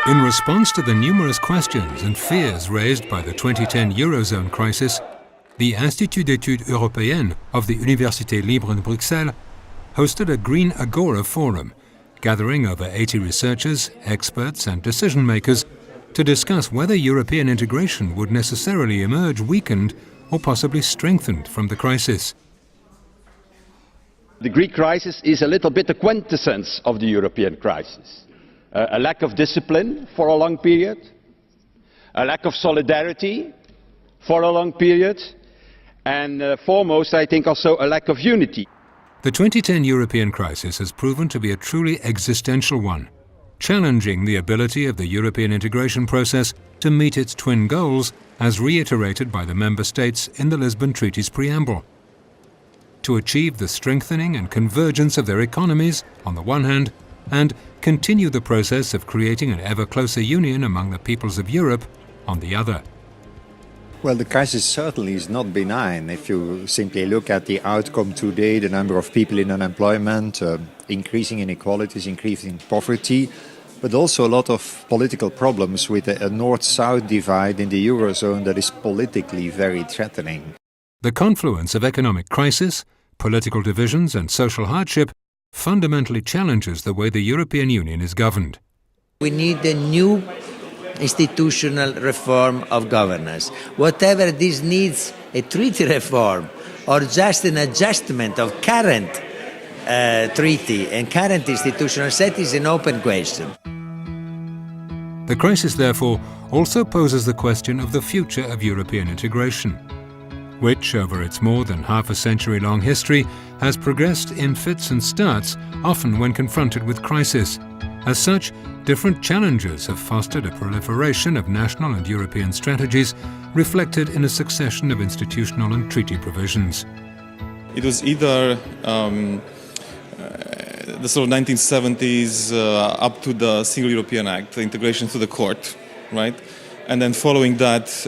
In response to the numerous questions and fears raised by the 2010 Eurozone crisis, the Institut d'études européennes of the Université Libre de Bruxelles hosted a Green Agora forum, gathering over 80 researchers, experts and decision-makers to discuss whether European integration would necessarily emerge weakened or possibly strengthened from the crisis. The Greek crisis is a little bit the quintessence of the European crisis. A lack of discipline for a long period, a lack of solidarity for a long period, and foremost, I think, also a lack of unity. The 2010 European crisis has proven to be a truly existential one, challenging the ability of the European integration process to meet its twin goals as reiterated by the member states in the Lisbon Treaty's preamble. To achieve the strengthening and convergence of their economies, on the one hand, and continue the process of creating an ever closer union among the peoples of Europe, on the other. Well, the crisis certainly is not benign. If you simply look at the outcome today, the number of people in unemployment, increasing inequalities, increasing poverty, but also a lot of political problems with a north-south divide in the Eurozone that is politically very threatening. The confluence of economic crisis, political divisions and social hardship fundamentally challenges the way the European Union is governed. We need a new institutional reform of governance. Whatever this needs, a treaty reform or just an adjustment of current treaty and current institutional set is an open question. The crisis, therefore, also poses the question of the future of European integration, which, over its more than half-a-century-long history, has progressed in fits and starts, often when confronted with crisis. As such, different challenges have fostered a proliferation of national and European strategies, reflected in a succession of institutional and treaty provisions. It was either the sort of 1970s up to the Single European Act, the integration to the court, right? And then following that,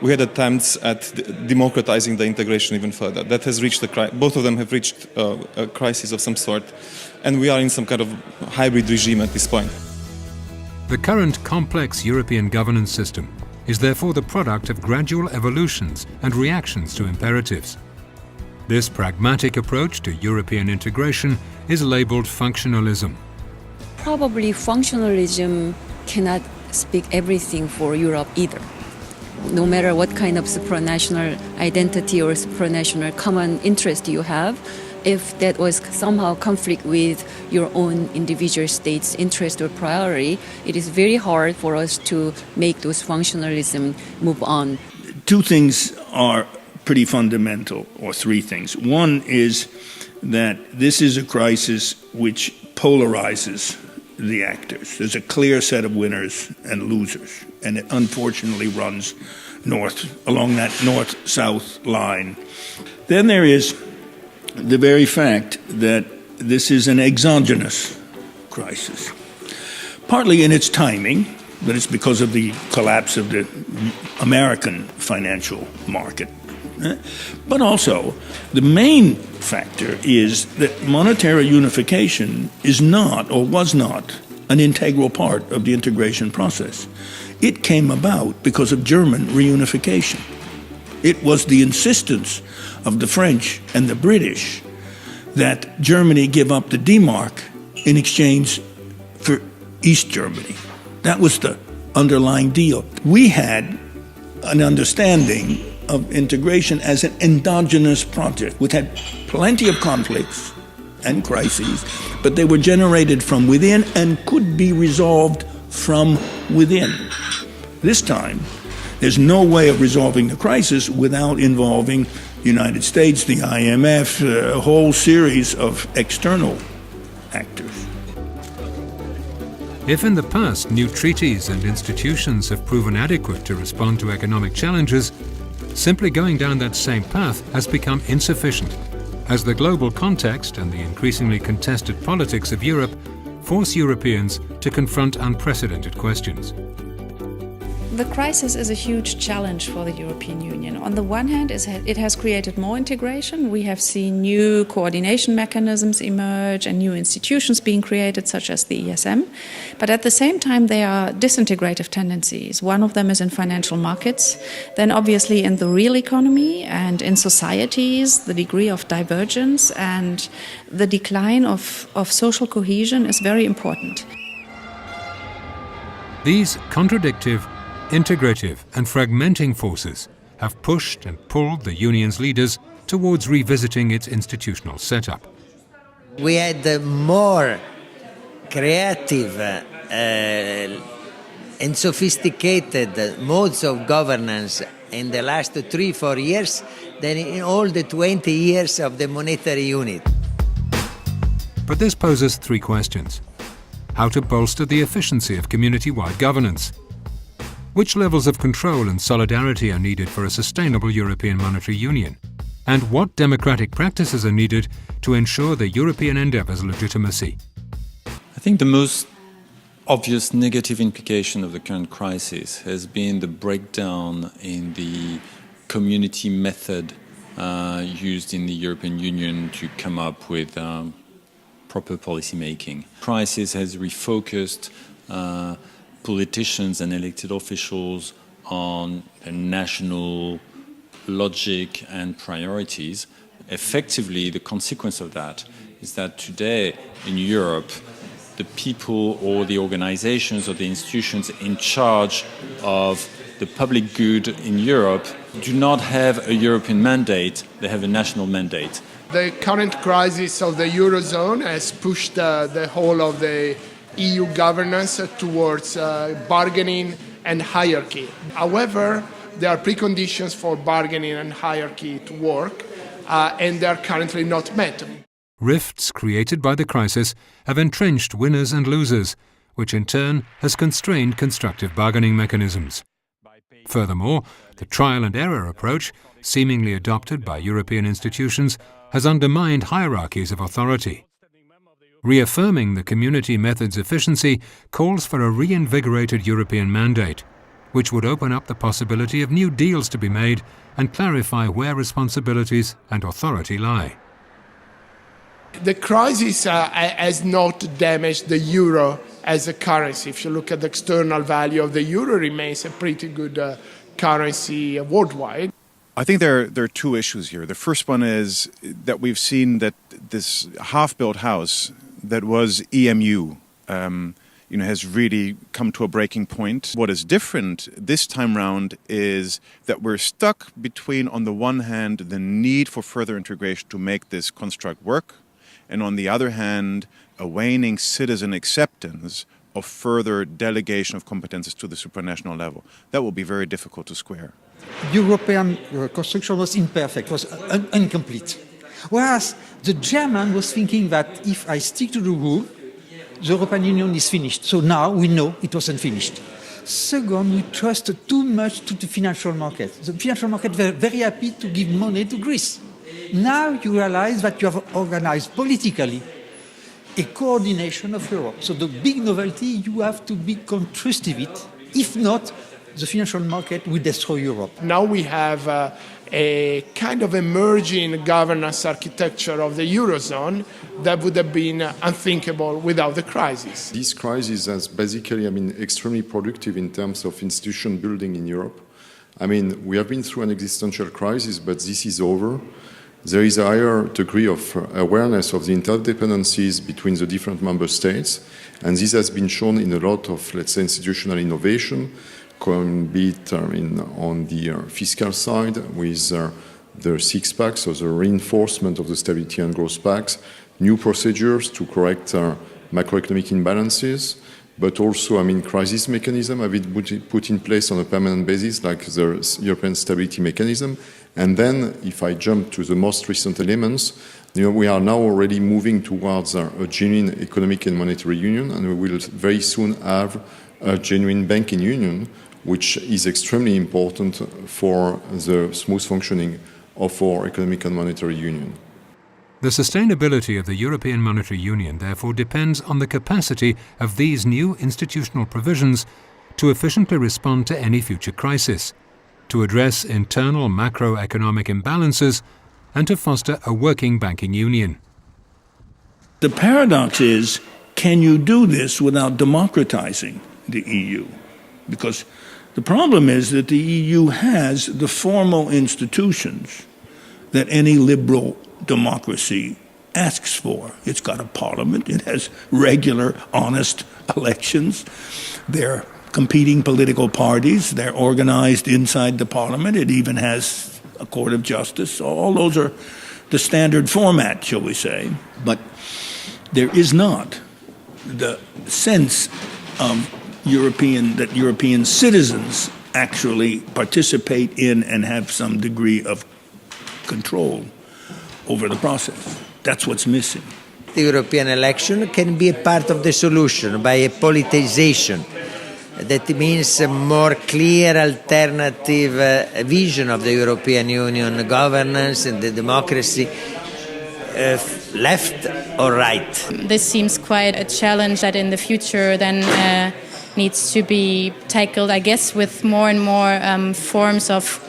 we had attempts at democratizing the integration even further. That has reached both of them have reached a crisis of some sort, and we are in some kind of hybrid regime at this point. The current complex European governance system is therefore the product of gradual evolutions and reactions to imperatives. This pragmatic approach to European integration is labeled functionalism. Probably functionalism cannot speak everything for Europe either. No matter what kind of supranational identity or supranational common interest you have, if that was somehow conflict with your own individual state's interest or priority, it is very hard for us to make those functionalism move on. Two things are pretty fundamental, or three things. One is that this is a crisis which polarizes the actors. There's a clear set of winners and losers, and it unfortunately runs along that north-south line. Then there is the very fact that this is an exogenous crisis, partly in its timing, but it's because of the collapse of the American financial market. But also, the main factor is that monetary unification is not, or was not, an integral part of the integration process. It came about because of German reunification. It was the insistence of the French and the British that Germany give up the D-mark in exchange for East Germany. That was the underlying deal. We had an understanding of integration as an endogenous project, which had plenty of conflicts and crises, but they were generated from within and could be resolved from within. This time, there's no way of resolving the crisis without involving the United States, the IMF, a whole series of external actors. If in the past new treaties and institutions have proven adequate to respond to economic challenges, simply going down that same path has become insufficient, as the global context and the increasingly contested politics of Europe force Europeans to confront unprecedented questions. The crisis is a huge challenge for the European Union. On the one hand, it has created more integration. We have seen new coordination mechanisms emerge and new institutions being created, such as the ESM. But at the same time, there are disintegrative tendencies. One of them is in financial markets, then obviously in the real economy and in societies, the degree of divergence and the decline of social cohesion is very important. These contradictive, integrative and fragmenting forces have pushed and pulled the Union's leaders towards revisiting its institutional setup. We had more creative and sophisticated modes of governance in the last 3-4 years than in all the 20 years of the monetary unit. But this poses 3 questions. How to bolster the efficiency of community-wide governance? Which levels of control and solidarity are needed for a sustainable European monetary union? And what democratic practices are needed to ensure the European endeavour's legitimacy? I think the most obvious negative implication of the current crisis has been the breakdown in the community method used in the European Union to come up with proper policy making. The crisis has refocused politicians and elected officials on national logic and priorities. Effectively, the consequence of that is that today in Europe, the people or the organizations or the institutions in charge of the public good in Europe do not have a European mandate, they have a national mandate. The current crisis of the Eurozone has pushed the whole of the EU governance towards bargaining and hierarchy. However, there are preconditions for bargaining and hierarchy to work, and they are currently not met. Rifts created by the crisis have entrenched winners and losers, which in turn has constrained constructive bargaining mechanisms. Furthermore, the trial and error approach, seemingly adopted by European institutions, has undermined hierarchies of authority. Reaffirming the community method's efficiency calls for a reinvigorated European mandate, which would open up the possibility of new deals to be made and clarify where responsibilities and authority lie. The crisis has not damaged the euro as a currency. If you look at the external value of the euro, it remains a pretty good currency worldwide. I think there are 2 issues here. The first one is that we've seen that this half-built house that was EMU has really come to a breaking point. What is different this time round is that we're stuck between, on the one hand, the need for further integration to make this construct work, and on the other hand, a waning citizen acceptance of further delegation of competences to the supranational level. That will be very difficult to square. European construction was imperfect, was incomplete. Whereas the German was thinking that if I stick to the rule, the European Union is finished. So now we know it wasn't finished. Second, we trust too much to the financial market. The financial market were very happy to give money to Greece. Now you realize that you have organized politically a coordination of Europe. So the big novelty, you have to be constructive it. If not, the financial market will destroy Europe. Now we have a kind of emerging governance architecture of the Eurozone that would have been unthinkable without the crisis. This crisis has basically, extremely productive in terms of institution building in Europe. We have been through an existential crisis, but this is over. There is a higher degree of awareness of the interdependencies between the different member states, and this has been shown in a lot of, let's say, institutional innovation, be it on the fiscal side with the six-pack, so the reinforcement of the Stability and Growth Pacts, new procedures to correct macroeconomic imbalances, but also, crisis mechanism have been put in place on a permanent basis, like the European Stability Mechanism. And then, if I jump to the most recent elements, we are now already moving towards a genuine economic and monetary union, and we will very soon have a genuine banking union, which is extremely important for the smooth functioning of our economic and monetary union. The sustainability of the European Monetary Union therefore depends on the capacity of these new institutional provisions to efficiently respond to any future crisis, to address internal macroeconomic imbalances, and to foster a working banking union. The paradox is, can you do this without democratizing the EU? Because the problem is that the EU has the formal institutions that any liberal democracy asks for. It's got a parliament, it has regular, honest elections, they're competing political parties, they're organized inside the parliament, it even has a court of justice. All those are the standard format, shall we say. But there is not the sense of European citizens actually participate in and have some degree of control over the process. That's what's missing. The European election can be a part of the solution by a politicization. That means a more clear alternative vision of the European Union governance and the democracy, left or right. This seems quite a challenge that in the future then needs to be tackled, I guess, with more and more forms of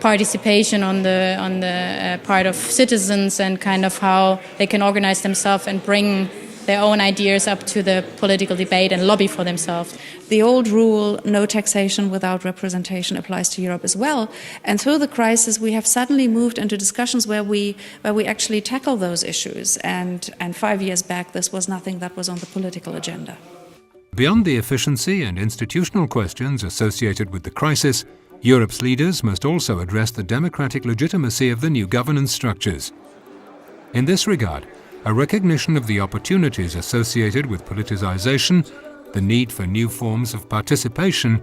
participation on the part of citizens and kind of how they can organize themselves and bring their own ideas up to the political debate and lobby for themselves. The old rule, no taxation without representation, applies to Europe as well. And through the crisis, we have suddenly moved into discussions where we actually tackle those issues. And 5 years back, this was nothing that was on the political agenda. Beyond the efficiency and institutional questions associated with the crisis, Europe's leaders must also address the democratic legitimacy of the new governance structures. In this regard, a recognition of the opportunities associated with politicization, the need for new forms of participation,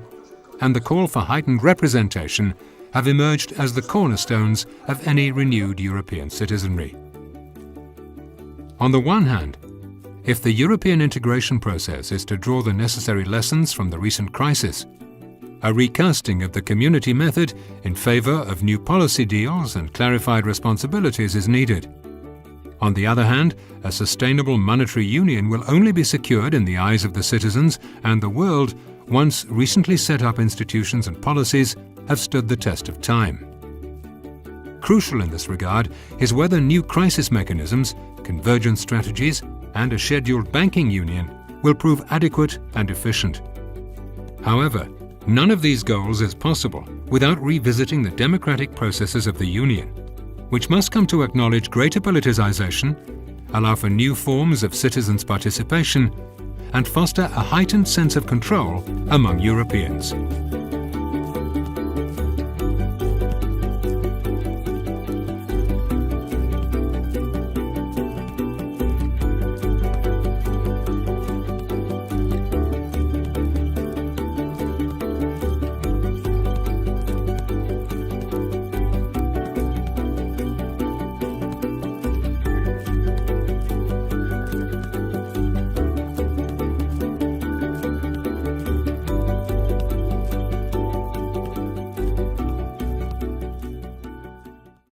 and the call for heightened representation have emerged as the cornerstones of any renewed European citizenry. On the one hand, if the European integration process is to draw the necessary lessons from the recent crisis, a recasting of the community method in favor of new policy deals and clarified responsibilities is needed. On the other hand, a sustainable monetary union will only be secured in the eyes of the citizens and the world once recently set up institutions and policies have stood the test of time. Crucial in this regard is whether new crisis mechanisms, convergence strategies, and a scheduled banking union will prove adequate and efficient. However, none of these goals is possible without revisiting the democratic processes of the Union, which must come to acknowledge greater politicization, allow for new forms of citizens' participation, and foster a heightened sense of control among Europeans.